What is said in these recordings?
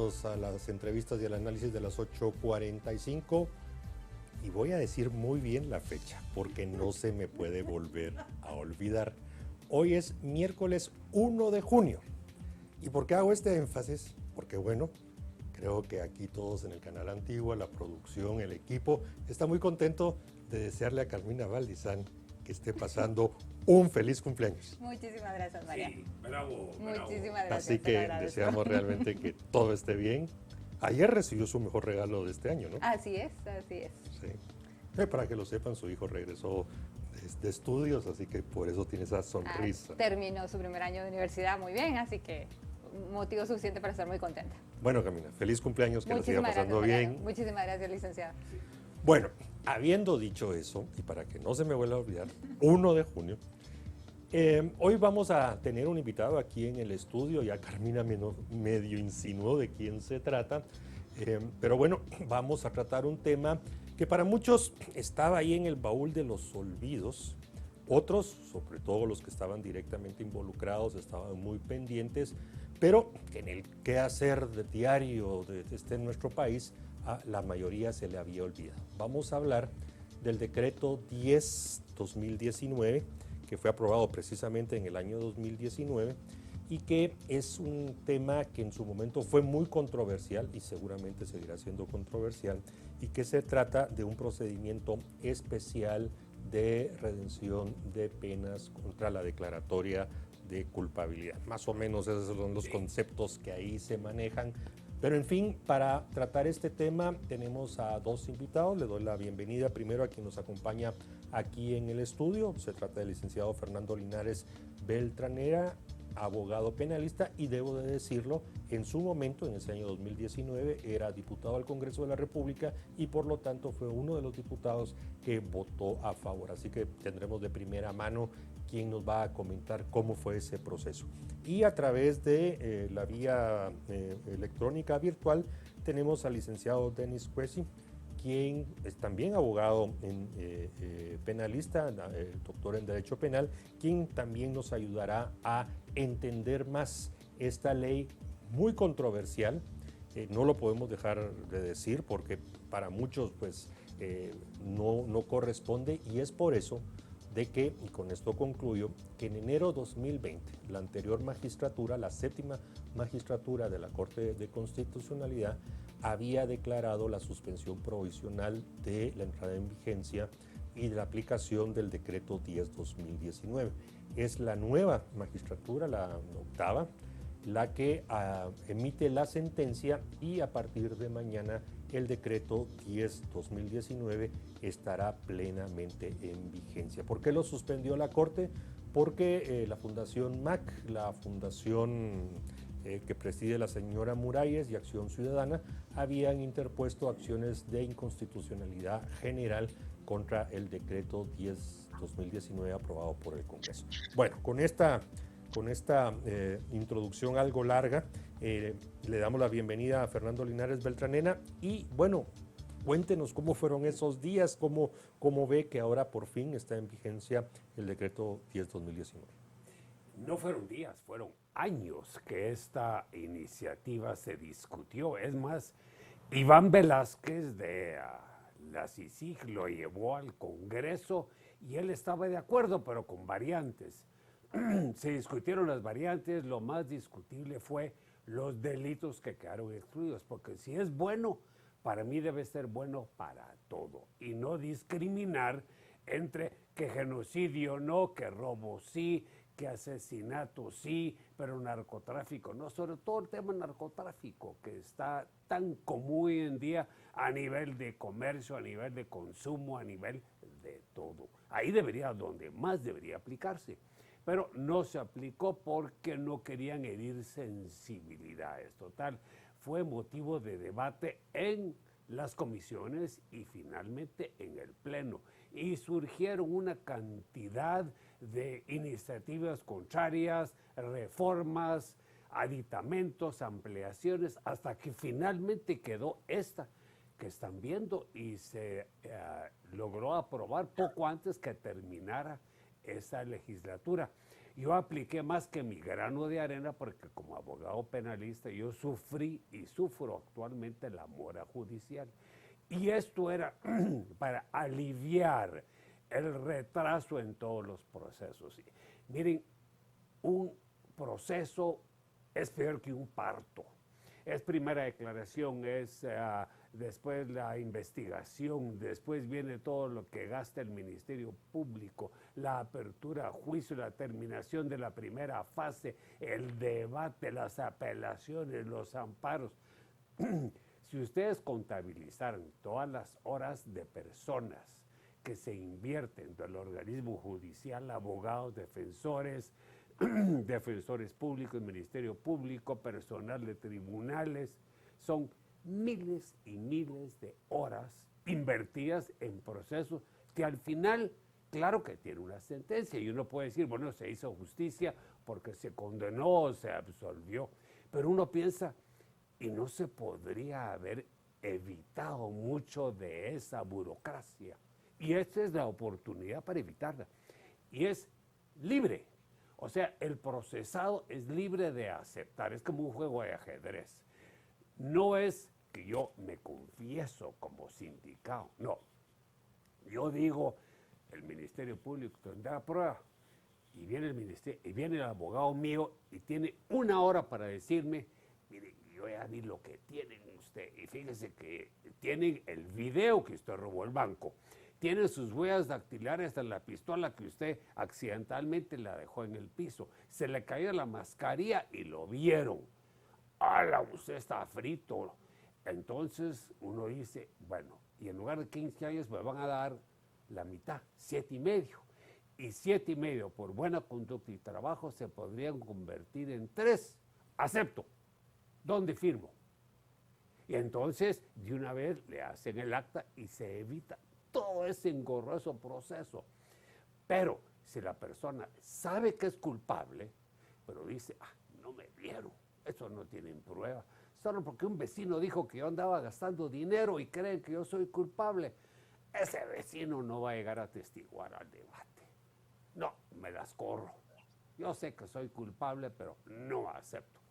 bienvenidos a las entrevistas y al análisis de las 8:45. Y voy a decir muy bien la fecha, porque no se me puede volver a olvidar. Hoy es miércoles 1 de junio. ¿Y por qué hago este énfasis? Porque bueno, creo que aquí todos en el canal Antigua, la producción, el equipo, está muy contento de desearle a Carmina Valdizán que esté pasando un feliz cumpleaños. Muchísimas gracias, María. Sí, bravo. Muchísimas gracias. Así que deseamos realmente que todo esté bien. Ayer recibió su mejor regalo de este año, ¿no? Así es, así es. Sí. Para que lo sepan, su hijo regresó de estudios, así que por eso tiene esa sonrisa. Terminó su primer año de universidad muy bien, así que motivo suficiente para estar muy contenta. Bueno, Camila, feliz cumpleaños, que la siga pasando bien. Muchísimas gracias, licenciada. Bueno, habiendo dicho eso, y para que no se me vuelva a olvidar, 1 de junio, hoy vamos a tener un invitado aquí en el estudio. Ya Carmina medio insinuó de quién se trata, pero bueno, vamos a tratar un tema que para muchos estaba ahí en el baúl de los olvidos. Otros, sobre todo los que estaban directamente involucrados, estaban muy pendientes, pero que en el quehacer diario de en nuestro país, a la mayoría se le había olvidado. Vamos a hablar del decreto 10/2019, que fue aprobado precisamente en el año 2019 y que es un tema que en su momento fue muy controversial y seguramente seguirá siendo controversial, y que se trata de un procedimiento especial de redención de penas contra la declaratoria de culpabilidad. Más o menos esos son los conceptos que ahí se manejan. Pero en fin, para tratar este tema tenemos a dos invitados. Le doy la bienvenida primero a quien nos acompaña aquí en el estudio. Se trata del licenciado Fernando Linares Beltranera, abogado penalista, y debo de decirlo, en su momento, en ese año 2019, era diputado al Congreso de la República y por lo tanto fue uno de los diputados que votó a favor. Así que tendremos de primera mano quien nos va a comentar cómo fue ese proceso. Y a través de la vía electrónica virtual tenemos al licenciado Denis Cuesi, quien es también abogado penalista, doctor en Derecho Penal, quien también nos ayudará a entender más esta ley muy controversial. No lo podemos dejar de decir porque para muchos pues no corresponde, y es por eso de que, y con esto concluyo, que en enero 2020, la anterior magistratura, la séptima magistratura de la Corte de Constitucionalidad, había declarado la suspensión provisional de la entrada en vigencia y de la aplicación del decreto 10/2019. Es la nueva magistratura, la octava, la que emite la sentencia, y a partir de mañana el decreto 10/2019 estará plenamente en vigencia. ¿Por qué lo suspendió la Corte? Porque la Fundación MAC, la fundación que preside la señora Muralles, y Acción Ciudadana, habían interpuesto acciones de inconstitucionalidad general contra el decreto 10/2019 aprobado por el Congreso. Bueno, con esta introducción algo larga, le damos la bienvenida a Fernando Linares Beltranena. Y bueno, cuéntenos cómo fueron esos días, cómo ve que ahora por fin está en vigencia el decreto 10/2019. No fueron días, fueron años que esta iniciativa se discutió. Es más, Iván Velázquez de la CICIG lo llevó al Congreso y él estaba de acuerdo, pero con variantes. Se discutieron las variantes. Lo más discutible fue los delitos que quedaron excluidos, porque si es bueno, para mí debe ser bueno para todo y no discriminar entre que genocidio no, que robo sí, que asesinato sí, pero narcotráfico no. Sobre todo el tema narcotráfico, que está tan común hoy en día a nivel de comercio, a nivel de consumo, a nivel de todo. Ahí donde más debería aplicarse. Pero no se aplicó porque no querían herir sensibilidades. Total, fue motivo de debate en las comisiones y finalmente en el Pleno. Y surgieron una cantidad de iniciativas contrarias, reformas, aditamentos, ampliaciones, hasta que finalmente quedó esta que están viendo y se logró aprobar poco antes que terminara esa legislatura. Yo apliqué más que mi grano de arena porque como abogado penalista yo sufrí y sufro actualmente la mora judicial. Y esto era para aliviar el retraso en todos los procesos. Miren, un proceso es peor que un parto. Es primera declaración, es después la investigación, después viene todo lo que gasta el Ministerio Público, la apertura a juicio, la terminación de la primera fase, el debate, las apelaciones, los amparos. Si ustedes contabilizaran todas las horas de personas que se invierten del organismo judicial, abogados, defensores, defensores públicos, Ministerio Público, personal de tribunales, son miles y miles de horas invertidas en procesos que al final, claro que tiene una sentencia y uno puede decir, bueno, se hizo justicia porque se condenó, se absolvió, pero uno piensa, y no se podría haber evitado mucho de esa burocracia. Y esta es la oportunidad para evitarla. Y es libre. O sea, el procesado es libre de aceptar. Es como un juego de ajedrez. No es que yo me confieso como sindicado. No. Yo digo, el Ministerio Público tendrá prueba. Y viene el ministerio, y viene el abogado mío y tiene 1 hora para decirme, mire, yo ya vi lo que tienen usted. Y fíjese que tienen el video que usted robó el banco. Tienen sus huellas dactilares de la pistola que usted accidentalmente la dejó en el piso. Se le cayó la mascarilla y lo vieron. ¡Hala! Usted está frito. Entonces uno dice, bueno, y en lugar de 15 años me van a dar la mitad, 7,5. Y 7,5 por buena conducta y trabajo se podrían convertir en 3. Acepto. ¿Dónde firmo? Y entonces de una vez le hacen el acta y se evita todo ese engorroso proceso. Pero si la persona sabe que es culpable, pero dice, no me vieron, eso no tienen prueba, solo porque un vecino dijo que yo andaba gastando dinero y creen que yo soy culpable, ese vecino no va a llegar a testiguar al debate. No, me las corro. Yo sé que soy culpable, pero no acepto.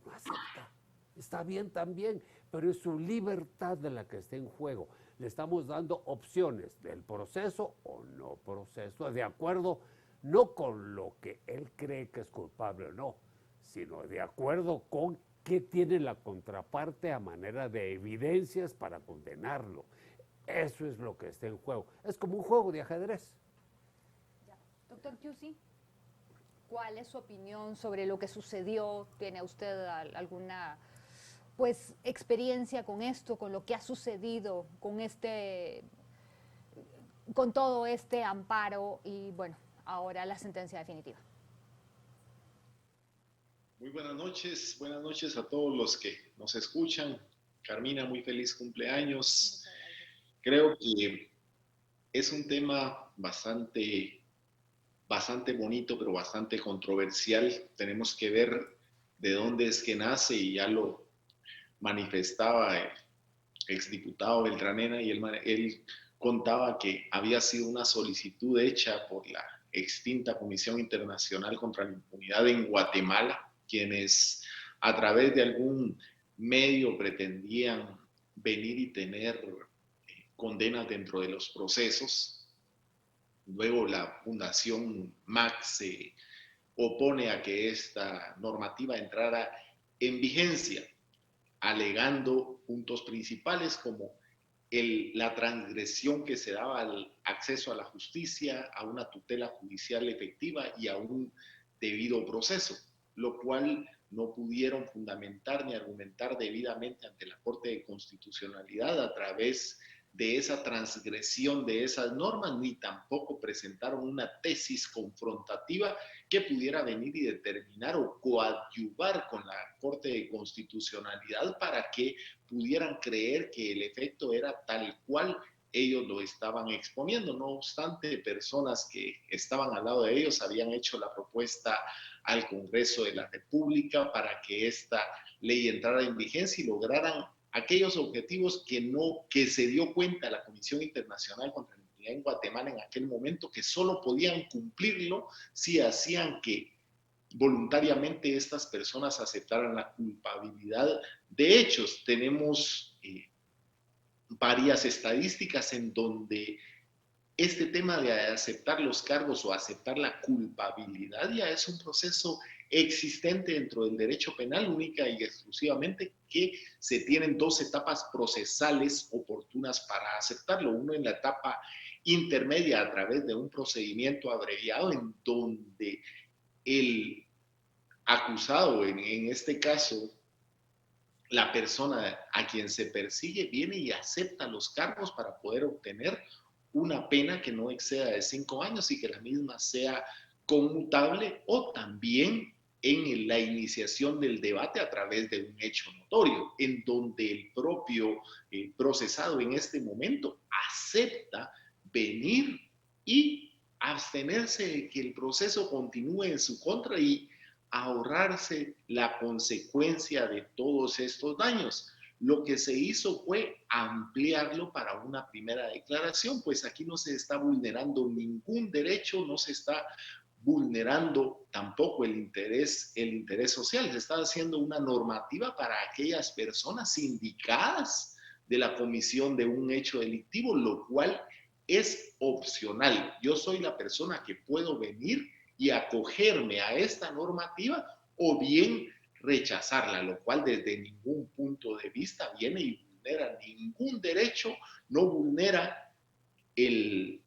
No acepta. Está bien también, pero es su libertad de la que está en juego. Le estamos dando opciones del proceso o no proceso, de acuerdo no con lo que él cree que es culpable o no, sino de acuerdo con qué tiene la contraparte a manera de evidencias para condenarlo. Eso es lo que está en juego. Es como un juego de ajedrez. Ya. Doctor Chiusi, ¿cuál es su opinión sobre lo que sucedió? ¿Tiene usted alguna experiencia con esto, con lo que ha sucedido, con todo este amparo y bueno, ahora la sentencia definitiva? Muy buenas noches a todos los que nos escuchan. Carmina, muy feliz cumpleaños. Creo que es un tema bastante bonito, pero bastante controversial. Tenemos que ver de dónde es que nace y ya lo manifestaba el exdiputado Beltranena y él contaba que había sido una solicitud hecha por la extinta Comisión Internacional contra la Impunidad en Guatemala, quienes a través de algún medio pretendían venir y tener condenas dentro de los procesos. Luego la Fundación MAC se opone a que esta normativa entrara en vigencia, alegando puntos principales como la transgresión que se daba al acceso a la justicia, a una tutela judicial efectiva y a un debido proceso, lo cual no pudieron fundamentar ni argumentar debidamente ante la Corte de Constitucionalidad a través de esa transgresión de esas normas, ni tampoco presentaron una tesis confrontativa que pudiera venir y determinar o coadyuvar con la Corte de Constitucionalidad para que pudieran creer que el efecto era tal cual ellos lo estaban exponiendo. No obstante, personas que estaban al lado de ellos habían hecho la propuesta al Congreso de la República para que esta ley entrara en vigencia y lograran aquellos objetivos que se dio cuenta la Comisión Internacional contra la Impunidad oportunidad en Guatemala en aquel momento, que solo podían cumplirlo si hacían que voluntariamente estas personas aceptaran la culpabilidad de hechos. Tenemos varias estadísticas en donde este tema de aceptar los cargos o aceptar la culpabilidad ya es un proceso existente dentro del derecho penal, única y exclusivamente que se tienen dos etapas procesales oportunas para aceptarlo. Uno en la etapa intermedia a través de un procedimiento abreviado en donde el acusado, en este caso la persona a quien se persigue, viene y acepta los cargos para poder obtener una pena que no exceda de 5 años y que la misma sea conmutable, o también en la iniciación del debate a través de un hecho notorio, en donde el propio procesado en este momento acepta venir y abstenerse de que el proceso continúe en su contra y ahorrarse la consecuencia de todos estos daños. Lo que se hizo fue ampliarlo para una primera declaración, pues aquí no se está vulnerando ningún derecho, no se está vulnerando tampoco el interés social, se está haciendo una normativa para aquellas personas indicadas de la comisión de un hecho delictivo, lo cual es opcional. Yo soy la persona que puedo venir y acogerme a esta normativa o bien rechazarla, lo cual desde ningún punto de vista viene y vulnera ningún derecho, no vulnera el,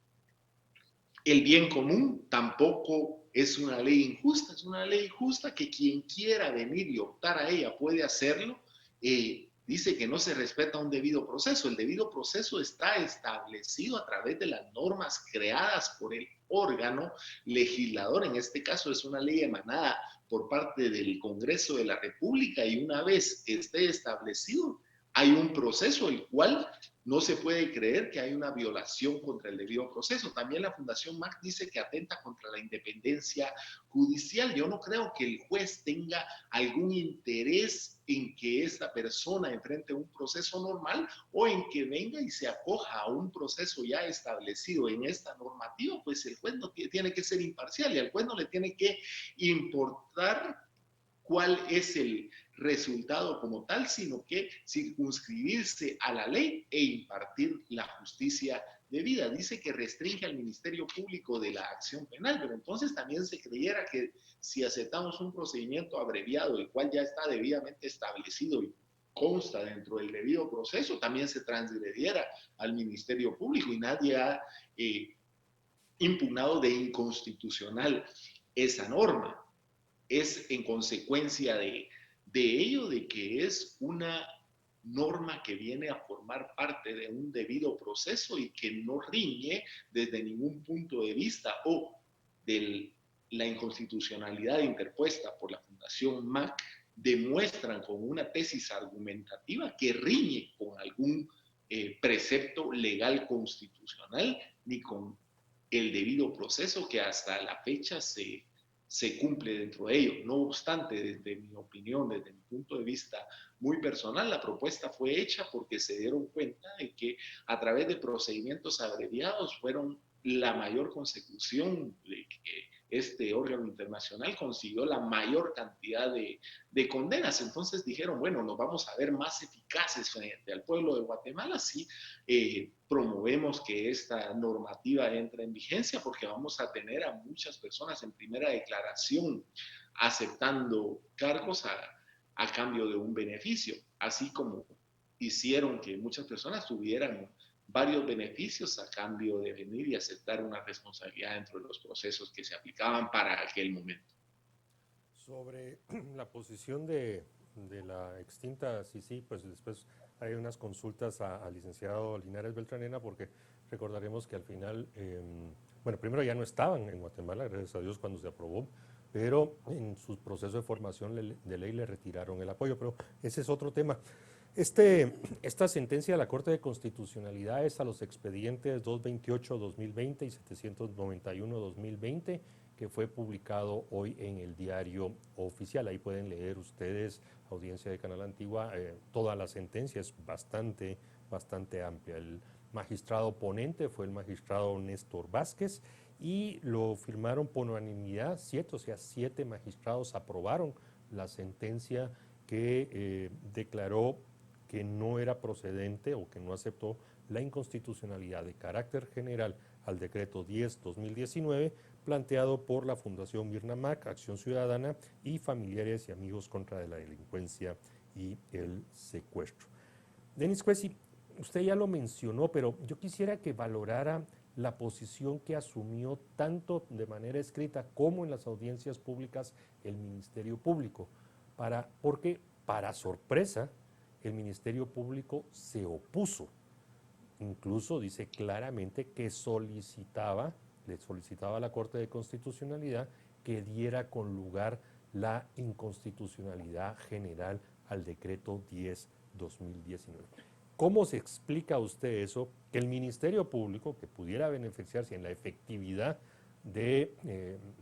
el bien común, tampoco es una ley injusta, es una ley justa que quien quiera venir y optar a ella puede hacerlo. Dice que no se respeta un debido proceso. El debido proceso está establecido a través de las normas creadas por el órgano legislador. En este caso es una ley emanada por parte del Congreso de la República, y una vez esté establecido, hay un proceso el cual no se puede creer que hay una violación contra el debido proceso. También la Fundación MAC dice que atenta contra la independencia judicial. Yo no creo que el juez tenga algún interés en que esta persona enfrente un proceso normal o en que venga y se acoja a un proceso ya establecido en esta normativa. Pues el juez no tiene que ser imparcial y al juez no le tiene que importar cuál es el resultado como tal, sino que circunscribirse a la ley e impartir la justicia debida. Dice que restringe al Ministerio Público de la acción penal, pero entonces también se creyera que si aceptamos un procedimiento abreviado, el cual ya está debidamente establecido y consta dentro del debido proceso, también se transgrediera al Ministerio Público, y nadie ha impugnado de inconstitucional esa norma. Es en consecuencia de ello, de que es una norma que viene a formar parte de un debido proceso y que no riñe desde ningún punto de vista o de la inconstitucionalidad interpuesta por la Fundación MAC, demuestran con una tesis argumentativa que riñe con algún precepto legal constitucional ni con el debido proceso que hasta la fecha se cumple dentro de ello. No obstante, desde mi opinión, desde mi punto de vista muy personal, la propuesta fue hecha porque se dieron cuenta de que a través de procedimientos abreviados fueron la mayor consecución de que este órgano internacional consiguió la mayor cantidad de condenas. Entonces dijeron, bueno, nos vamos a ver más eficaces frente al pueblo de Guatemala si promovemos que esta normativa entre en vigencia, porque vamos a tener a muchas personas en primera declaración aceptando cargos a cambio de un beneficio, así como hicieron que muchas personas tuvieran varios beneficios a cambio de venir y aceptar una responsabilidad dentro de los procesos que se aplicaban para aquel momento. Sobre la posición de la extinta CICI, pues después hay unas consultas al licenciado Linares Beltranena, porque recordaremos que al final, bueno, primero ya no estaban en Guatemala, gracias a Dios, cuando se aprobó, pero en su proceso de formación de ley le retiraron el apoyo, pero ese es otro tema. Esta sentencia de la Corte de Constitucionalidad es a los expedientes 228-2020 y 791-2020, que fue publicado hoy en el Diario Oficial. Ahí pueden leer ustedes, audiencia de Canal Antigua, toda la sentencia es bastante amplia. magistrado ponente fue el magistrado Néstor Vázquez y lo firmaron por unanimidad 7, o sea, 7 magistrados aprobaron la sentencia que declaró que no era procedente o que no aceptó la inconstitucionalidad de carácter general al decreto 10-2019 planteado por la Fundación Mirna Mac, Acción Ciudadana y Familiares y Amigos contra la Delincuencia y el Secuestro. Denis Cuessy, usted ya lo mencionó, pero yo quisiera que valorara la posición que asumió tanto de manera escrita como en las audiencias públicas el Ministerio Público, porque para sorpresa el Ministerio Público se opuso. Incluso dice claramente que le solicitaba a la Corte de Constitucionalidad que diera con lugar la inconstitucionalidad general al decreto 10-2019. ¿Cómo se explica a usted eso? Que el Ministerio Público, que pudiera beneficiarse en la efectividad de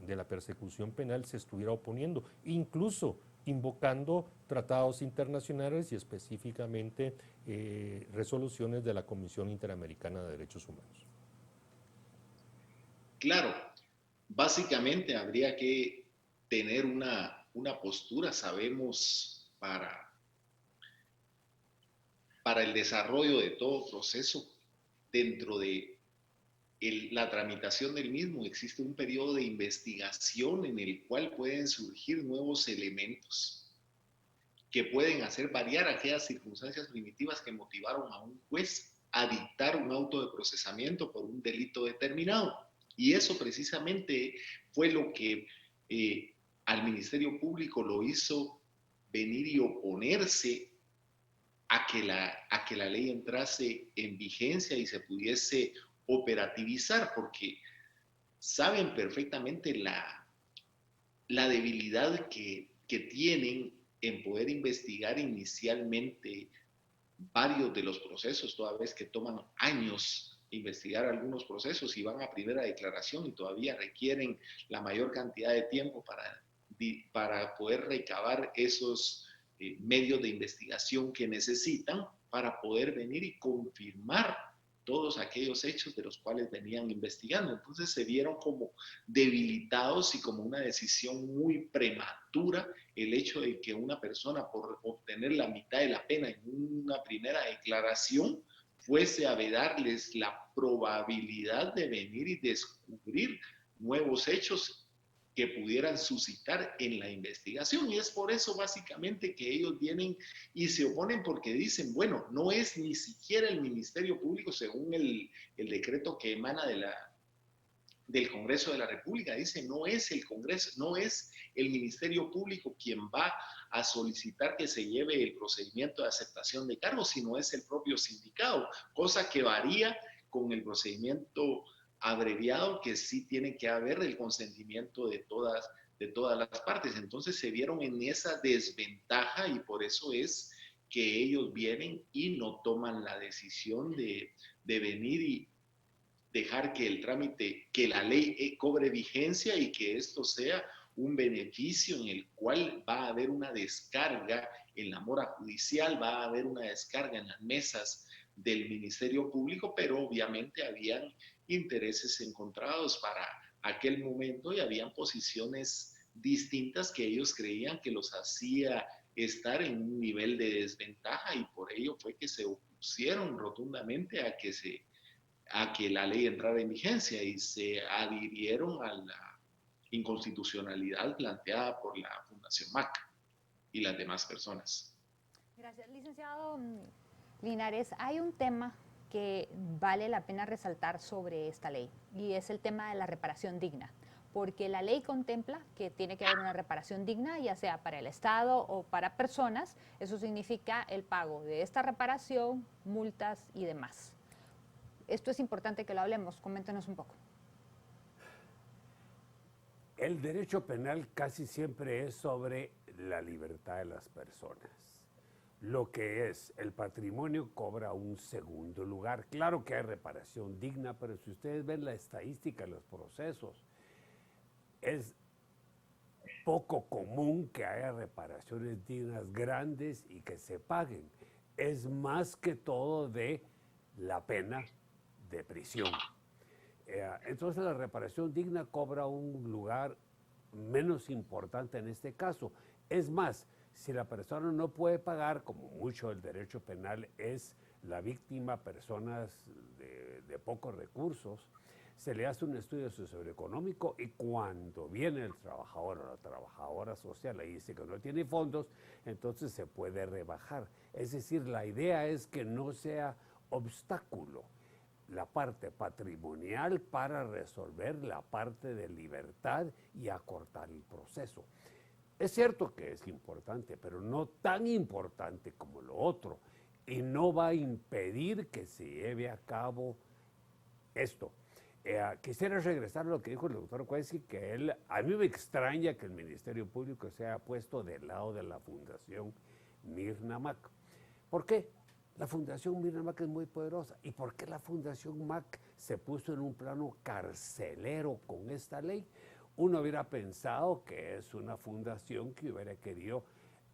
la persecución penal, se estuviera oponiendo, incluso invocando tratados internacionales y específicamente resoluciones de la Comisión Interamericana de Derechos Humanos. Claro, básicamente habría que tener una postura, sabemos, para el desarrollo de todo proceso. Dentro de la tramitación del mismo existe un periodo de investigación en el cual pueden surgir nuevos elementos que pueden hacer variar aquellas circunstancias primitivas que motivaron a un juez a dictar un auto de procesamiento por un delito determinado. Y eso precisamente fue lo que al Ministerio Público lo hizo venir y oponerse a que la ley entrase en vigencia y se pudiese operativizar, porque saben perfectamente la debilidad que tienen en poder investigar inicialmente varios de los procesos, toda vez que toman años investigar algunos procesos y van a primera declaración y todavía requieren la mayor cantidad de tiempo para poder recabar esos medios de investigación que necesitan para poder venir y confirmar todos aquellos hechos de los cuales venían investigando. Entonces se vieron como debilitados y como una decisión muy prematura el hecho de que una persona por obtener la mitad de la pena en una primera declaración fuese a darles la probabilidad de venir y descubrir nuevos hechos que pudieran suscitar en la investigación. Y es por eso básicamente que ellos vienen y se oponen, porque dicen, bueno, no es ni siquiera el Ministerio Público, según el decreto que emana del Congreso de la República, dice, no es el Congreso, no es el Ministerio Público quien va a solicitar que se lleve el procedimiento de aceptación de cargos, sino es el propio sindicato, cosa que varía con el procedimiento abreviado, que sí tiene que haber el consentimiento de todas las partes. Entonces se vieron en esa desventaja y por eso es que ellos vienen y no toman la decisión de venir y dejar que el trámite, que la ley cobre vigencia y que esto sea un beneficio en el cual va a haber una descarga en la mora judicial, va a haber una descarga en las mesas del Ministerio Público, pero obviamente habían intereses encontrados para aquel momento y habían posiciones distintas que ellos creían que los hacía estar en un nivel de desventaja y por ello fue que se opusieron rotundamente a que la ley entrara en vigencia y se adhirieron a la inconstitucionalidad planteada por la Fundación MAC y las demás personas. Gracias, licenciado Linares. Hay un tema que vale la pena resaltar sobre esta ley y es el tema de la reparación digna, porque la ley contempla que tiene que haber una reparación digna, ya sea para el Estado o para personas. Eso significa el pago de esta reparación, multas y demás. Esto es importante que lo hablemos, coméntenos un poco. El derecho penal casi siempre es sobre la libertad de las personas. Lo que es el patrimonio cobra un segundo lugar. Claro que hay reparación digna, pero si ustedes ven la estadística, los procesos, es poco común que haya reparaciones dignas grandes y que se paguen. Es más que todo de la pena de prisión. Entonces la reparación digna cobra un lugar menos importante en este caso. Es más, si la persona no puede pagar, como mucho el derecho penal es la víctima, personas de pocos recursos, se le hace un estudio socioeconómico y cuando viene el trabajador o la trabajadora social y dice que no tiene fondos, entonces se puede rebajar. Es decir, la idea es que no sea obstáculo la parte patrimonial para resolver la parte de libertad y acortar el proceso. Es cierto que es importante, pero no tan importante como lo otro, y no va a impedir que se lleve a cabo esto. Quisiera regresar a lo que dijo el doctor Cuesi, que a mí me extraña que el Ministerio Público se haya puesto del lado de la Fundación Mirna Mac. ¿Por qué? La Fundación Mirna Mac es muy poderosa. ¿Y por qué la Fundación Mac se puso en un plano carcelero con esta ley? Uno hubiera pensado que es una fundación que hubiera querido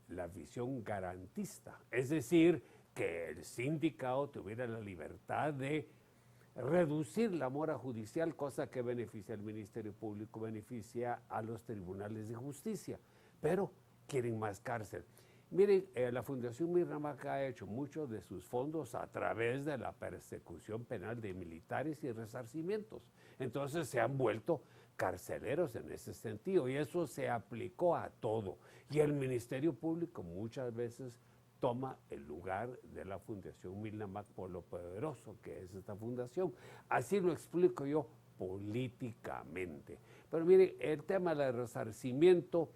la visión garantista, es decir, que el sindicato tuviera la libertad de reducir la mora judicial, cosa que beneficia al Ministerio Público, beneficia a los tribunales de justicia, pero quieren más cárcel. Miren, la Fundación Mirna Mac ha hecho muchos de sus fondos a través de la persecución penal de militares y resarcimientos. Entonces se han vuelto carceleros en ese sentido y eso se aplicó a todo. Y el Ministerio Público muchas veces toma el lugar de la Fundación Mirna Mac por lo poderoso que es esta fundación. Así lo explico yo políticamente. Pero mire, el tema del resarcimiento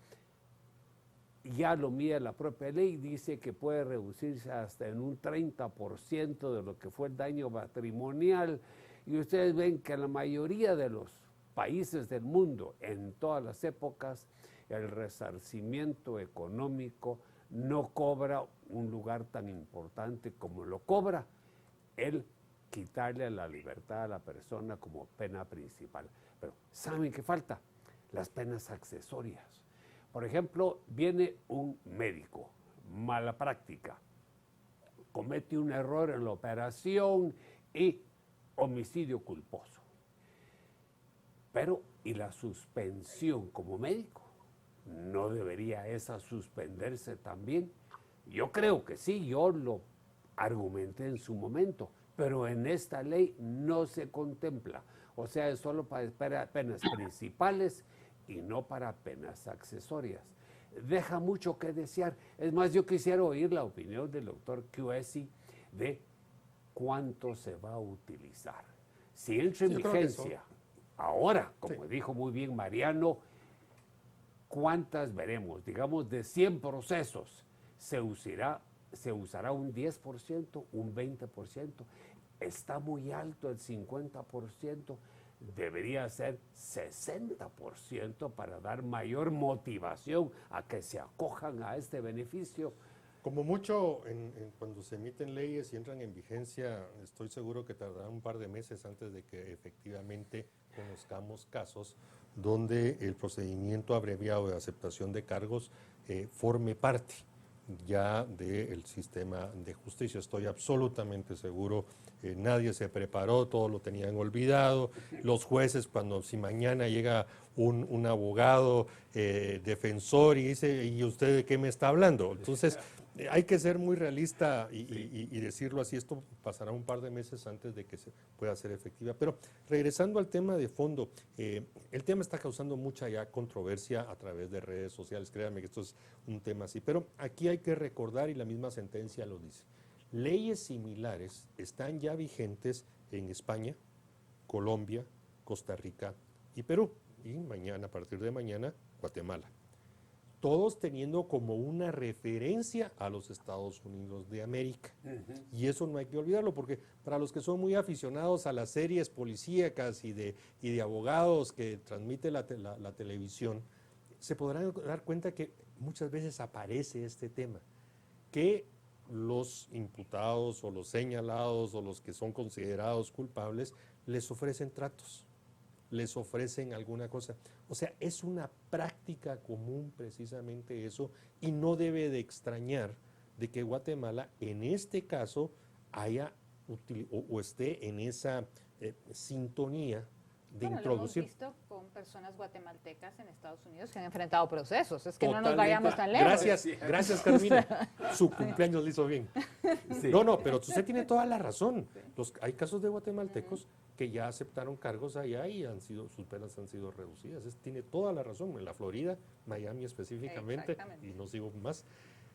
ya lo mide la propia ley, dice que puede reducirse hasta en un 30% de lo que fue el daño patrimonial. Y ustedes ven que en la mayoría de los países del mundo, en todas las épocas, el resarcimiento económico no cobra un lugar tan importante como lo cobra el quitarle la libertad a la persona como pena principal. Pero ¿saben qué falta? Las penas accesorias. Por ejemplo, viene un médico, mala práctica, comete un error en la operación y homicidio culposo. Pero, ¿y la suspensión como médico? ¿No debería esa suspenderse también? Yo creo que sí, yo lo argumenté en su momento, pero en esta ley no se contempla. O sea, es solo para penas principales y no para penas accesorias. Deja mucho que desear. Es más, yo quisiera oír la opinión del doctor Cuesi de cuánto se va a utilizar. Si entra en vigencia ahora, como dijo muy bien Mariano, ¿cuántas veremos? Digamos, de 100 procesos, ¿se usará un 10%, un 20%? Está muy alto el 50%, debería ser 60% para dar mayor motivación a que se acojan a este beneficio. Como mucho, cuando se emiten leyes y entran en vigencia, estoy seguro que tardará un par de meses antes de que efectivamente conozcamos casos donde el procedimiento abreviado de aceptación de cargos forme parte ya del sistema de justicia. Estoy absolutamente seguro, nadie se preparó, todo lo tenían olvidado. Los jueces, si mañana llega un abogado defensor y dice, ¿y usted de qué me está hablando? Entonces, hay que ser muy realista y decirlo así, esto pasará un par de meses antes de que se pueda hacer efectiva. Pero regresando al tema de fondo, el tema está causando mucha ya controversia a través de redes sociales, créanme que esto es un tema así, pero aquí hay que recordar, y la misma sentencia lo dice, leyes similares están ya vigentes en España, Colombia, Costa Rica y Perú, y mañana, a partir de mañana, Guatemala. Todos teniendo como una referencia a los Estados Unidos de América. Y eso no hay que olvidarlo, porque para los que son muy aficionados a las series policíacas y de abogados que transmite la televisión, se podrán dar cuenta que muchas veces aparece este tema, que los imputados o los señalados o los que son considerados culpables les ofrecen tratos, les ofrecen alguna cosa. O sea, es una práctica común precisamente eso, y no debe de extrañar de que Guatemala en este caso haya o esté en esa sintonía de Bueno, lo hemos introducir. visto con personas guatemaltecas en Estados Unidos que han enfrentado procesos. Es que no nos Totalmente. vayamos tan lejos. Gracias Carmina. Su cumpleaños le hizo bien. Sí. No, pero usted tiene toda la razón. Hay casos de guatemaltecos que ya aceptaron cargos allá y sus penas han sido reducidas. Tiene toda la razón. En la Florida, Miami específicamente, Exactamente. y no sigo más.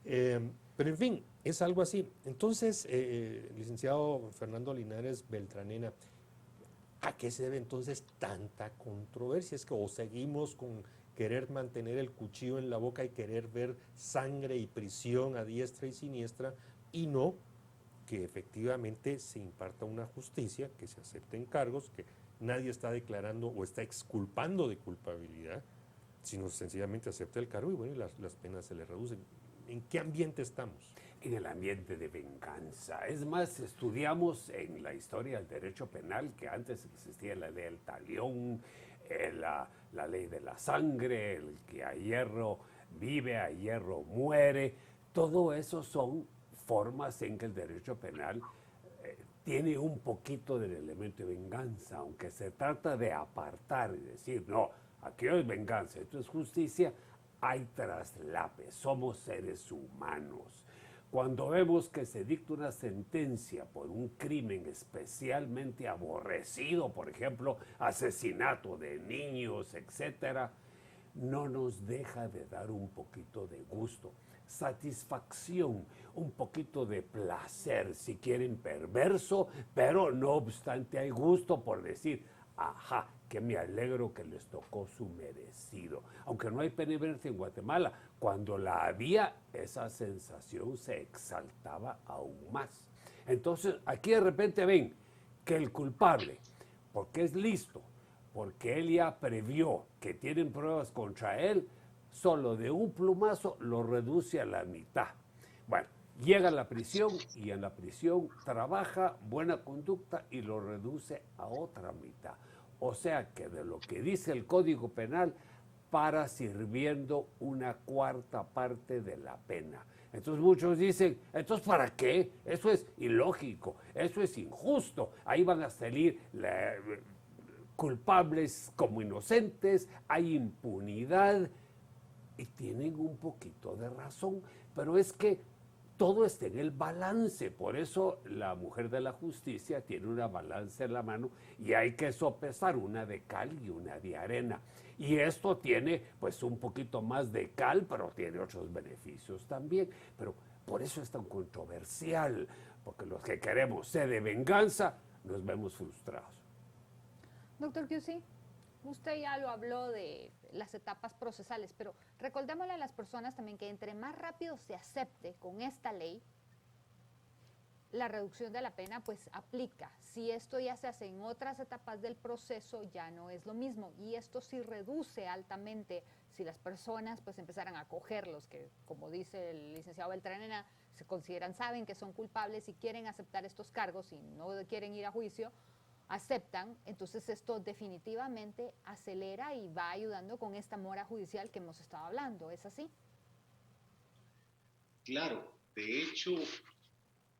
Pero en fin, es algo así. Entonces, licenciado Fernando Linares Beltranena, ¿a qué se debe entonces tanta controversia? Es que o seguimos con querer mantener el cuchillo en la boca y querer ver sangre y prisión a diestra y siniestra, y no que efectivamente se imparta una justicia, que se acepten cargos, que nadie está declarando o está exculpando de culpabilidad, sino sencillamente acepta el cargo y bueno, las penas se le reducen. ¿En qué ambiente estamos? En el ambiente de venganza. Es más, estudiamos en la historia del derecho penal que antes existía la ley del talión, la ley de la sangre, el que a hierro vive, a hierro muere. Todo eso son formas en que el derecho penal tiene un poquito del elemento de venganza, aunque se trata de apartar y decir, no, aquí es venganza, esto es justicia, hay traslape, somos seres humanos. Cuando vemos que se dicta una sentencia por un crimen especialmente aborrecido, por ejemplo, asesinato de niños, etcétera, no nos deja de dar un poquito de gusto, satisfacción, un poquito de placer, si quieren perverso, pero no obstante hay gusto por decir, ajá, que me alegro que les tocó su merecido. Aunque no hay pena y muerte en Guatemala, cuando la había, esa sensación se exaltaba aún más. Entonces, aquí de repente ven que el culpable, porque es listo, porque él ya previó que tienen pruebas contra él, solo de un plumazo lo reduce a la mitad. Bueno, llega a la prisión y en la prisión trabaja buena conducta y lo reduce a otra mitad. O sea que de lo que dice el Código Penal para sirviendo una cuarta parte de la pena. Entonces muchos dicen, ¿entonces para qué? Eso es ilógico, eso es injusto. Ahí van a salir culpables como inocentes, hay impunidad. Y tienen un poquito de razón, pero es que todo está en el balance, por eso la mujer de la justicia tiene una balanza en la mano y hay que sopesar una de cal y una de arena. Y esto tiene pues un poquito más de cal, pero tiene otros beneficios también. Pero por eso es tan controversial, porque los que queremos sed de venganza nos vemos frustrados. Doctor QC, usted ya lo habló de las etapas procesales, pero recordémosle a las personas también que entre más rápido se acepte con esta ley, la reducción de la pena pues aplica. Si esto ya se hace en otras etapas del proceso, ya no es lo mismo. Y esto sí reduce altamente si las personas pues empezaran a coger los que, como dice el licenciado Beltranena, se consideran, saben que son culpables y quieren aceptar estos cargos y no quieren ir a juicio, aceptan, entonces esto definitivamente acelera y va ayudando con esta mora judicial que hemos estado hablando, ¿es así? Claro, de hecho,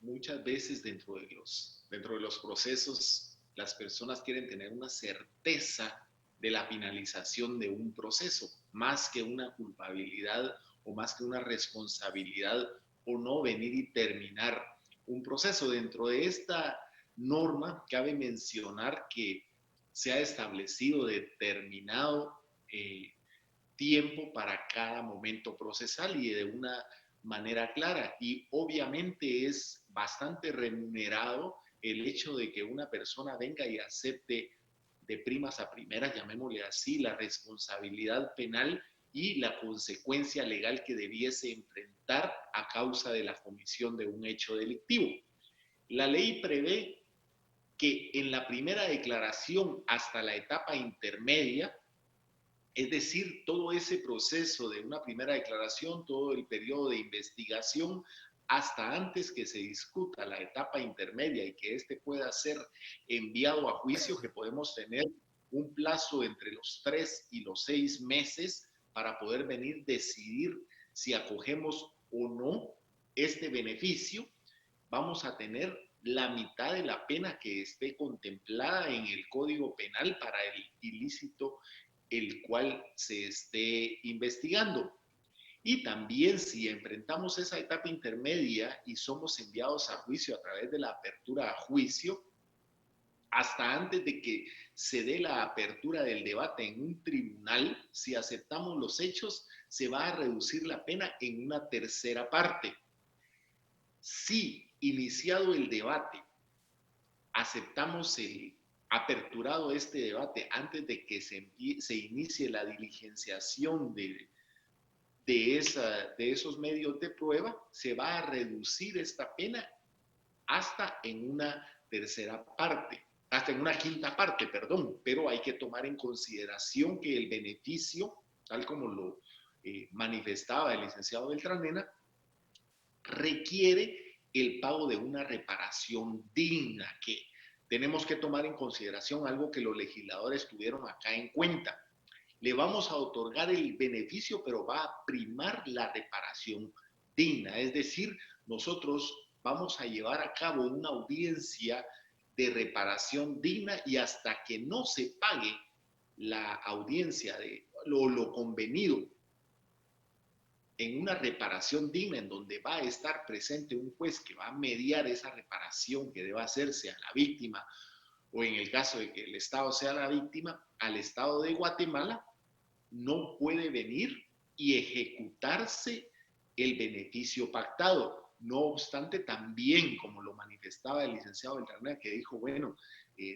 muchas veces dentro de los procesos, las personas quieren tener una certeza de la finalización de un proceso, más que una culpabilidad o más que una responsabilidad o no venir y terminar un proceso. Dentro de esta norma cabe mencionar que se ha establecido determinado tiempo para cada momento procesal y de una manera clara. Y obviamente es bastante remunerado el hecho de que una persona venga y acepte de primas a primeras, llamémosle así, la responsabilidad penal y la consecuencia legal que debiese enfrentar a causa de la comisión de un hecho delictivo. La ley prevé que en la primera declaración hasta la etapa intermedia, es decir, todo ese proceso de una primera declaración, todo el periodo de investigación, hasta antes que se discuta la etapa intermedia y que éste pueda ser enviado a juicio, que podemos tener un plazo entre los 3 y los 6 meses para poder venir decidir si acogemos o no este beneficio, vamos a tener la mitad de la pena que esté contemplada en el Código Penal para el ilícito el cual se esté investigando. Y también si enfrentamos esa etapa intermedia y somos enviados a juicio a través de la apertura a juicio, hasta antes de que se dé la apertura del debate en un tribunal, si aceptamos los hechos, se va a reducir la pena en una tercera parte. Si, iniciado el debate, aceptamos aperturado este debate antes de que se inicie la diligenciación de esos medios de prueba, se va a reducir esta pena hasta en una tercera parte, hasta en una quinta parte, perdón, pero hay que tomar en consideración que el beneficio, tal como lo manifestaba el licenciado Beltranena, requiere el pago de una reparación digna, que tenemos que tomar en consideración algo que los legisladores tuvieron acá en cuenta. Le vamos a otorgar el beneficio, pero va a primar la reparación digna. Es decir, nosotros vamos a llevar a cabo una audiencia de reparación digna y hasta que no se pague la audiencia de lo convenido en una reparación digna en donde va a estar presente un juez que va a mediar esa reparación que deba hacerse a la víctima, o en el caso de que el Estado sea la víctima, al Estado de Guatemala, no puede venir y ejecutarse el beneficio pactado. No obstante, también, como lo manifestaba el licenciado Beltranena, que dijo, bueno,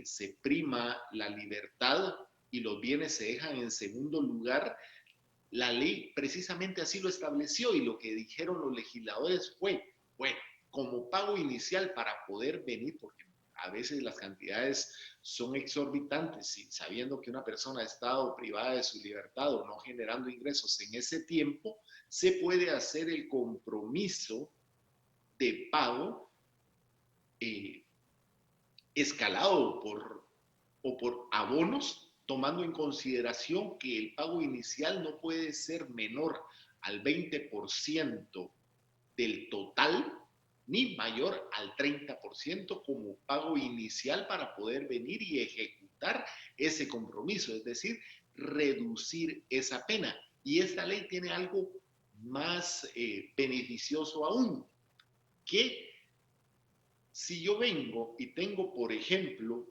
se prima la libertad y los bienes se dejan en segundo lugar, la ley precisamente así lo estableció y lo que dijeron los legisladores fue, bueno, como pago inicial para poder venir, porque a veces las cantidades son exorbitantes y sabiendo que una persona ha estado privada de su libertad o no generando ingresos en ese tiempo, se puede hacer el compromiso de pago escalado por abonos, tomando en consideración que el pago inicial no puede ser menor al 20% del total, ni mayor al 30% como pago inicial para poder venir y ejecutar ese compromiso, es decir, reducir esa pena. Y esta ley tiene algo más beneficioso aún, que si yo vengo y tengo, por ejemplo,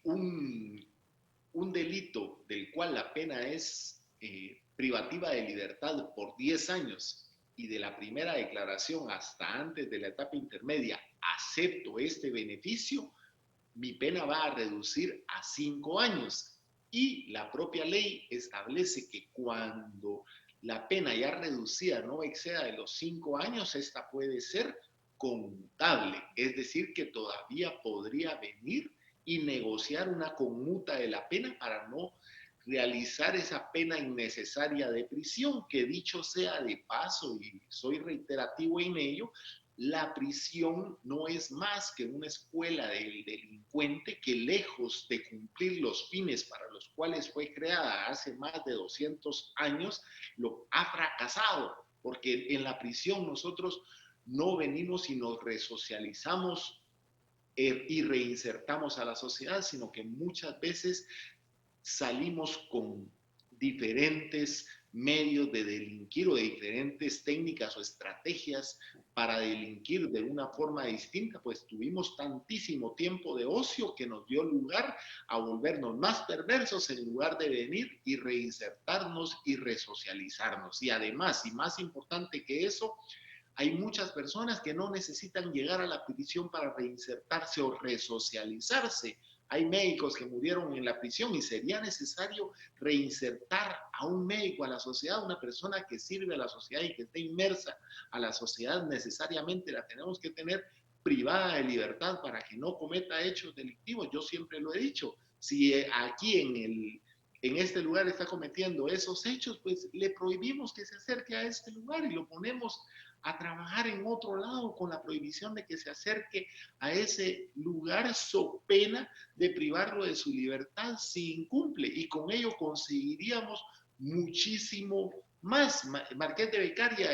un delito del cual la pena es privativa de libertad por 10 años y de la primera declaración hasta antes de la etapa intermedia acepto este beneficio, mi pena va a reducir a 5 años. Y la propia ley establece que cuando la pena ya reducida no exceda de los 5 años, esta puede ser conmutable, es decir, que todavía podría venir y negociar una conmuta de la pena para no realizar esa pena innecesaria de prisión, que dicho sea de paso, y soy reiterativo en ello, la prisión no es más que una escuela del delincuente que lejos de cumplir los fines para los cuales fue creada hace más de 200 años, lo ha fracasado, porque en la prisión nosotros no venimos y nos resocializamos y reinsertamos a la sociedad, sino que muchas veces salimos con diferentes medios de delinquir o de diferentes técnicas o estrategias para delinquir de una forma distinta, pues tuvimos tantísimo tiempo de ocio que nos dio lugar a volvernos más perversos en lugar de venir y reinsertarnos y resocializarnos. Y además, y más importante que eso, hay muchas personas que no necesitan llegar a la prisión para reinsertarse o resocializarse. Hay médicos que murieron en la prisión y sería necesario reinsertar a un médico a la sociedad, una persona que sirve a la sociedad y que esté inmersa a la sociedad, necesariamente la tenemos que tener privada de libertad para que no cometa hechos delictivos. Yo siempre lo he dicho, si aquí en este lugar está cometiendo esos hechos, pues le prohibimos que se acerque a este lugar y lo ponemos a trabajar en otro lado con la prohibición de que se acerque a ese lugar so pena de privarlo de su libertad si incumple, y con ello conseguiríamos muchísimo Más, Marqués de Beccaria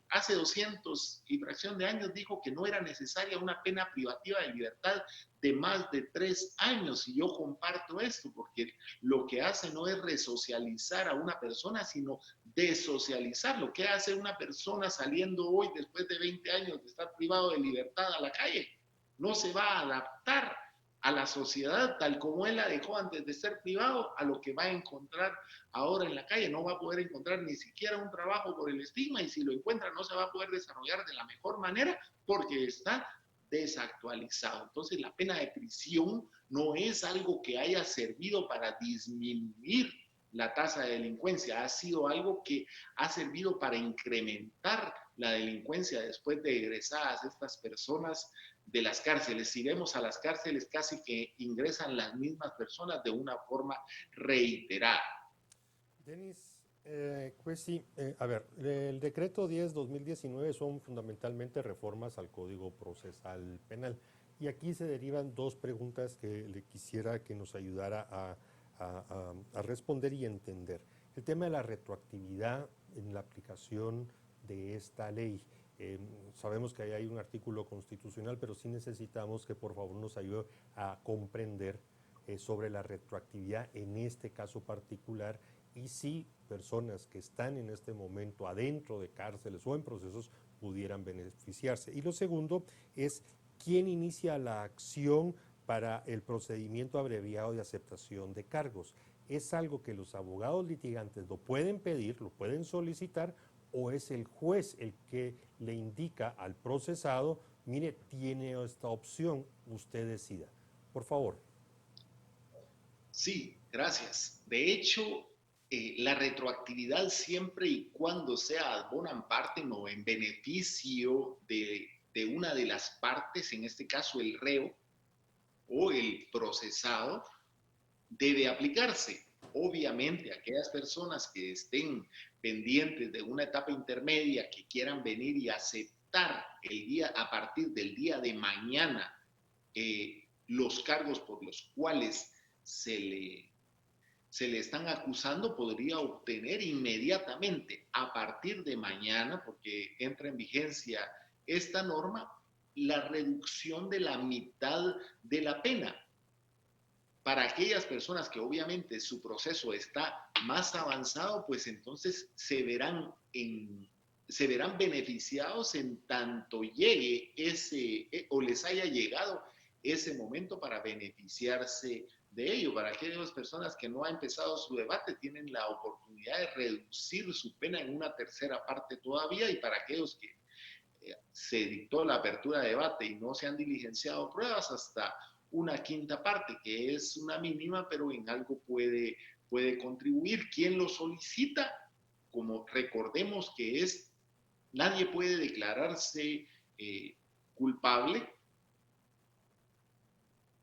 hace 200 y fracción de años dijo que no era necesaria una pena privativa de libertad de más de 3 años. Y yo comparto esto, porque lo que hace no es resocializar a una persona, sino desocializar. Lo que hace una persona saliendo hoy, después de 20 años de estar privado de libertad, a la calle. No se va a adaptar a la sociedad tal como él la dejó antes de ser privado, a lo que va a encontrar ahora en la calle. No va a poder encontrar ni siquiera un trabajo por el estigma, y si lo encuentra no se va a poder desarrollar de la mejor manera porque está desactualizado. Entonces la pena de prisión no es algo que haya servido para disminuir la tasa de delincuencia, ha sido algo que ha servido para incrementar la delincuencia después de egresadas estas personas de las cárceles. Si vemos a las cárceles, casi que ingresan las mismas personas de una forma reiterada. Denis, pues sí, a ver, el decreto 10-2019 son fundamentalmente reformas al Código Procesal Penal. Y aquí se derivan dos preguntas que le quisiera que nos ayudara a responder y entender. El tema de la retroactividad en la aplicación de esta ley. Sabemos que ahí hay un artículo constitucional, pero sí necesitamos que por favor nos ayude a comprender sobre la retroactividad en este caso particular, y si personas que están en este momento adentro de cárceles o en procesos pudieran beneficiarse. Y lo segundo es quién inicia la acción para el procedimiento abreviado de aceptación de cargos. ¿Es algo que los abogados litigantes lo pueden pedir, lo pueden solicitar, o es el juez el que le indica al procesado, mire, tiene esta opción, usted decida? Por favor. Sí, gracias. De hecho, la retroactividad, siempre y cuando sea ad bonam partem o en beneficio de una de las partes, en este caso el reo o el procesado, debe aplicarse. Obviamente, aquellas personas que estén pendientes de una etapa intermedia, que quieran venir y aceptar a partir del día de mañana, los cargos por los cuales se le están acusando, podría obtener inmediatamente, a partir de mañana, porque entra en vigencia esta norma, la reducción de la mitad de la pena. Para aquellas personas que obviamente su proceso está más avanzado, pues entonces se verán beneficiados en tanto llegue o les haya llegado ese momento para beneficiarse de ello. Para aquellas personas que no han empezado su debate, tienen la oportunidad de reducir su pena en una tercera parte todavía, y para aquellos que se dictó la apertura de debate y no se han diligenciado pruebas, hasta una quinta parte, que es una mínima, pero en algo puede contribuir. ¿Quién lo solicita? Como recordemos que nadie puede declararse culpable,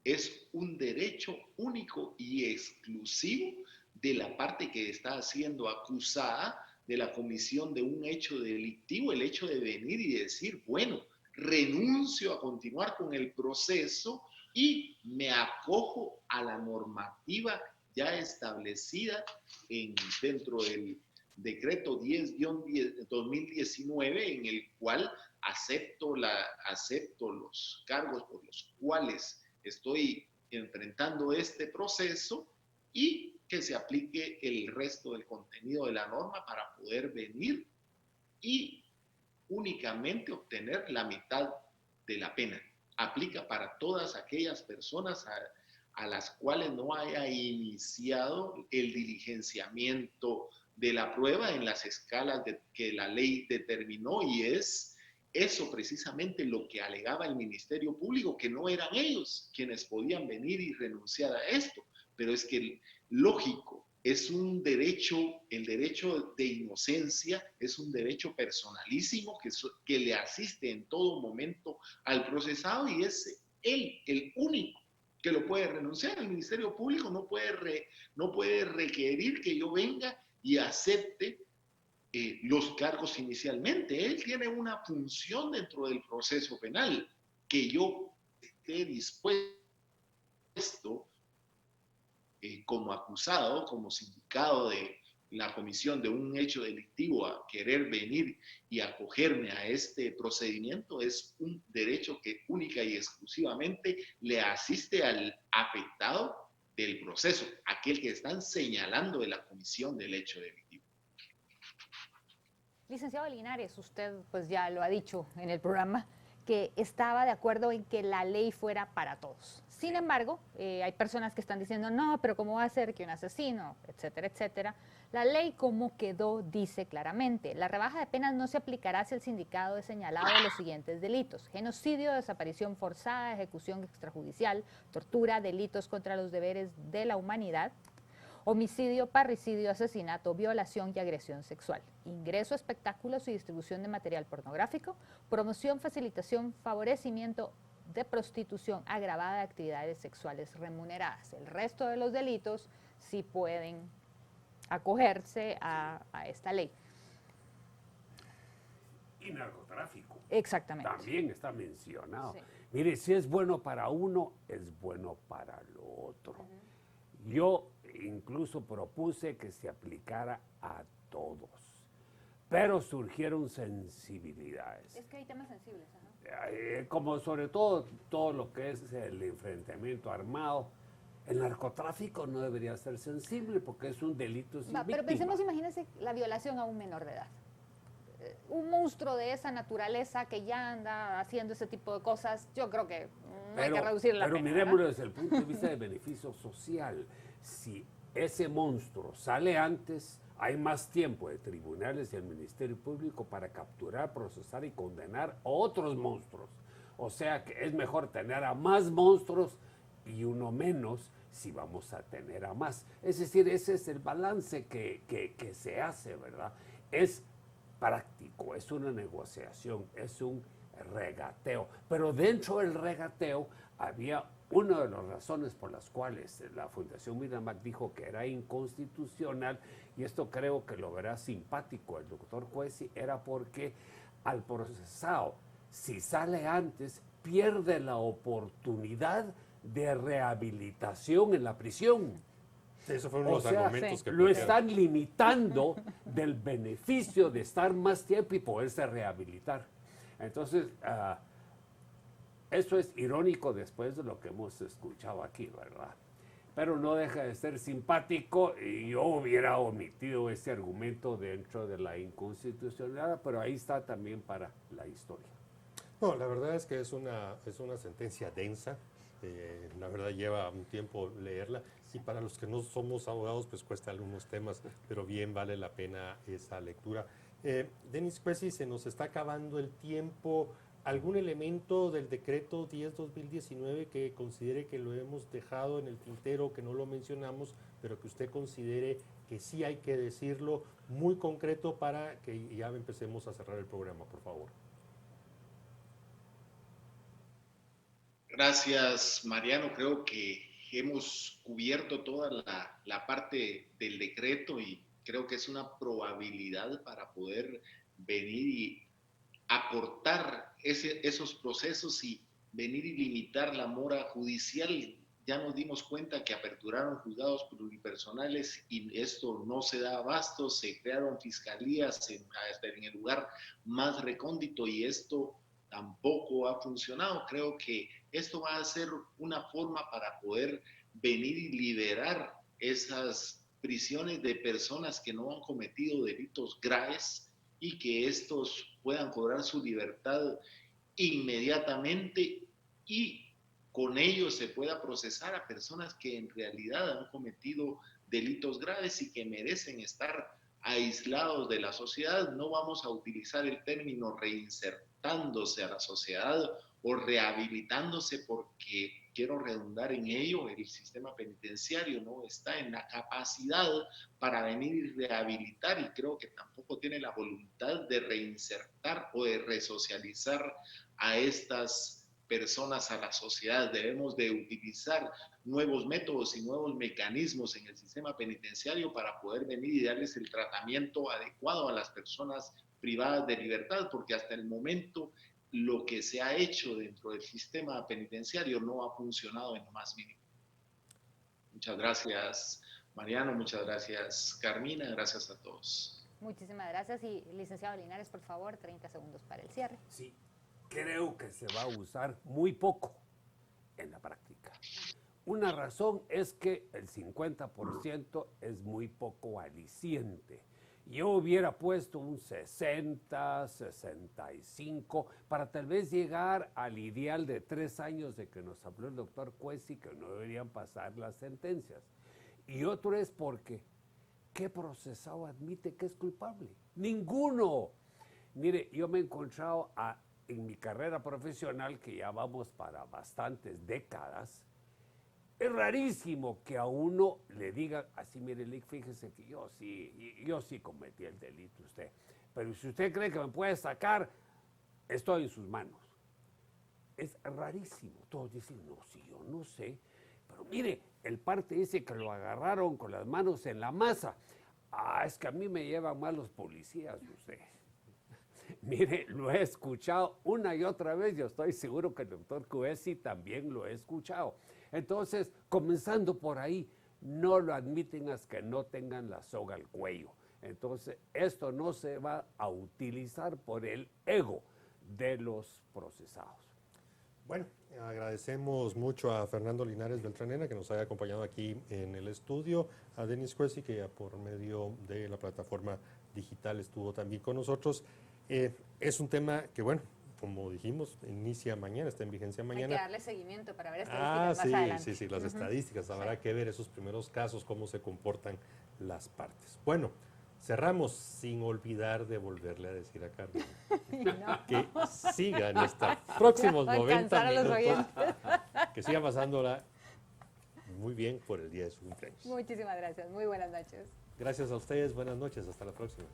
es un derecho único y exclusivo de la parte que está siendo acusada de la comisión de un hecho delictivo, el hecho de venir y decir, bueno, renuncio a continuar con el proceso y me acojo a la normativa ya establecida dentro del decreto 10-2019, en el cual acepto los cargos por los cuales estoy enfrentando este proceso, y que se aplique el resto del contenido de la norma para poder venir y únicamente obtener la mitad de la pena. Aplica para todas aquellas personas a las cuales no haya iniciado el diligenciamiento de la prueba en las escalas que la ley determinó, y es eso precisamente lo que alegaba el Ministerio Público, que no eran ellos quienes podían venir y renunciar a esto. Pero es que, lógico, es un derecho, el derecho de inocencia es un derecho personalísimo que le asiste en todo momento al procesado, y es él el único que lo puede renunciar. El Ministerio Público no puede requerir que yo venga y acepte los cargos inicialmente. Él tiene una función dentro del proceso penal, que yo esté dispuesto como acusado, como sindicado la comisión de un hecho delictivo a querer venir y acogerme a este procedimiento es un derecho que única y exclusivamente le asiste al afectado del proceso, aquel que están señalando de la comisión del hecho delictivo. Licenciado Linares, usted pues ya lo ha dicho en el programa, que estaba de acuerdo en que la ley fuera para todos. Sin embargo, hay personas que están diciendo, no, pero ¿cómo va a ser que un asesino, etcétera, etcétera? La ley como quedó dice claramente, la rebaja de penas no se aplicará si el sindicado es señalado de los siguientes delitos: genocidio, desaparición forzada, ejecución extrajudicial, tortura, delitos contra los deberes de la humanidad, homicidio, parricidio, asesinato, violación y agresión sexual, ingreso a espectáculos y distribución de material pornográfico, promoción, facilitación, favorecimiento de prostitución agravada de actividades sexuales remuneradas. El resto de los delitos sí pueden acogerse a esta ley. Y narcotráfico. Exactamente. También está mencionado. Sí. Mire, si es bueno para uno, es bueno para lo otro. Yo incluso propuse que se aplicara a todos, pero surgieron sensibilidades. Es que hay temas sensibles. Como sobre todo lo que es el enfrentamiento armado. El narcotráfico no debería ser sensible porque es un delito sin Pero víctima. pensemos, imagínense la violación a un menor de edad. Un monstruo de esa naturaleza que ya anda haciendo ese tipo de cosas, yo creo que no hay que reducir la pena. Pero miremoslo desde el punto de vista de beneficio social. Si ese monstruo sale antes, hay más tiempo de tribunales y el Ministerio Público para capturar, procesar y condenar a otros monstruos. O sea que es mejor tener a más monstruos y uno menos si vamos a tener a más. Es decir, ese es el balance que se hace, ¿verdad? Es práctico, es una negociación, es un regateo. Pero dentro del regateo había una de las razones por las cuales la Fundación Miramac dijo que era inconstitucional, y esto creo que lo verá simpático el doctor Cuesi, era porque al procesado, si sale antes, pierde la oportunidad de rehabilitación en la prisión. Eso fue uno de los argumentos que lo plantearon. están limitando del beneficio de estar más tiempo y poderse rehabilitar. Entonces, eso es irónico después de lo que hemos escuchado aquí, ¿verdad? Pero no deja de ser simpático, y yo hubiera omitido ese argumento dentro de la inconstitucionalidad, pero ahí está también para la historia. No, la verdad es que es una sentencia densa. La verdad lleva un tiempo leerla, y para los que no somos abogados pues cuesta algunos temas, pero bien vale la pena esa lectura. Denis Cuesi, se nos está acabando el tiempo. ¿Algún elemento del decreto 10/2019 que considere que lo hemos dejado en el tintero, que no lo mencionamos, pero que usted considere que sí hay que decirlo, muy concreto, para que ya empecemos a cerrar el programa, por favor? Gracias, Mariano. Creo que hemos cubierto toda la parte del decreto y creo que es una probabilidad para poder venir y acortar esos procesos y venir y limitar la mora judicial. Ya nos dimos cuenta que aperturaron juzgados pluripersonales y esto no se da abasto, se crearon fiscalías hasta en el lugar más recóndito y esto tampoco ha funcionado. Creo que esto va a ser una forma para poder venir y liberar esas prisiones de personas que no han cometido delitos graves y que estos puedan cobrar su libertad inmediatamente y con ello se pueda procesar a personas que en realidad han cometido delitos graves y que merecen estar aislados de la sociedad. No vamos a utilizar el término reinsertándose a la sociedad o rehabilitándose porque quiero redundar en ello, el sistema penitenciario no está en la capacidad para venir y rehabilitar y creo que tampoco tiene la voluntad de reinsertar o de resocializar a estas personas a la sociedad. Debemos de utilizar nuevos métodos y nuevos mecanismos en el sistema penitenciario para poder venir y darles el tratamiento adecuado a las personas privadas de libertad, porque hasta el momento lo que se ha hecho dentro del sistema penitenciario no ha funcionado en lo más mínimo. Muchas gracias, Mariano, muchas gracias. Carmina, gracias a todos. Muchísimas gracias. Y licenciado Linares, por favor, 30 segundos para el cierre. Sí, creo que se va a usar muy poco en la práctica. Una razón es que el 50% es muy poco aliciente. Yo hubiera puesto un 60, 65, para tal vez llegar al ideal de 3 años de que nos habló el doctor Cuesi, que no deberían pasar las sentencias. Y otro es porque, ¿qué procesado admite que es culpable? ¡Ninguno! Mire, yo me he encontrado en mi carrera profesional, que ya vamos para bastantes décadas, es rarísimo que a uno le digan así, mire, Lick, fíjese que yo sí cometí el delito usted. Pero si usted cree que me puede sacar, estoy en sus manos. Es rarísimo. Todos dicen, no, sí, yo no sé. Pero mire, el parte dice que lo agarraron con las manos en la masa. Ah, es que a mí me llevan mal los policías, usted. Mire, lo he escuchado una y otra vez. Yo estoy seguro que el doctor Cuesi también lo he escuchado. Entonces, comenzando por ahí, no lo admiten hasta que no tengan la soga al cuello. Entonces, esto no se va a utilizar por el ego de los procesados. Bueno, agradecemos mucho a Fernando Linares Beltranena, que nos haya acompañado aquí en el estudio, a Denis Cuesi, que ya por medio de la plataforma digital estuvo también con nosotros. Es un tema que, bueno, como dijimos, inicia mañana, está en vigencia mañana. Hay que darle seguimiento para ver estadísticas más adelante. Sí, las estadísticas. Habrá que ver esos primeros casos, cómo se comportan las partes. Bueno, cerramos sin olvidar de volverle a decir a Carmen que siga en estos próximos 90 minutos, que siga pasándola muy bien por el día de su cumpleaños. Muchísimas gracias. Muy buenas noches. Gracias a ustedes. Buenas noches. Hasta la próxima.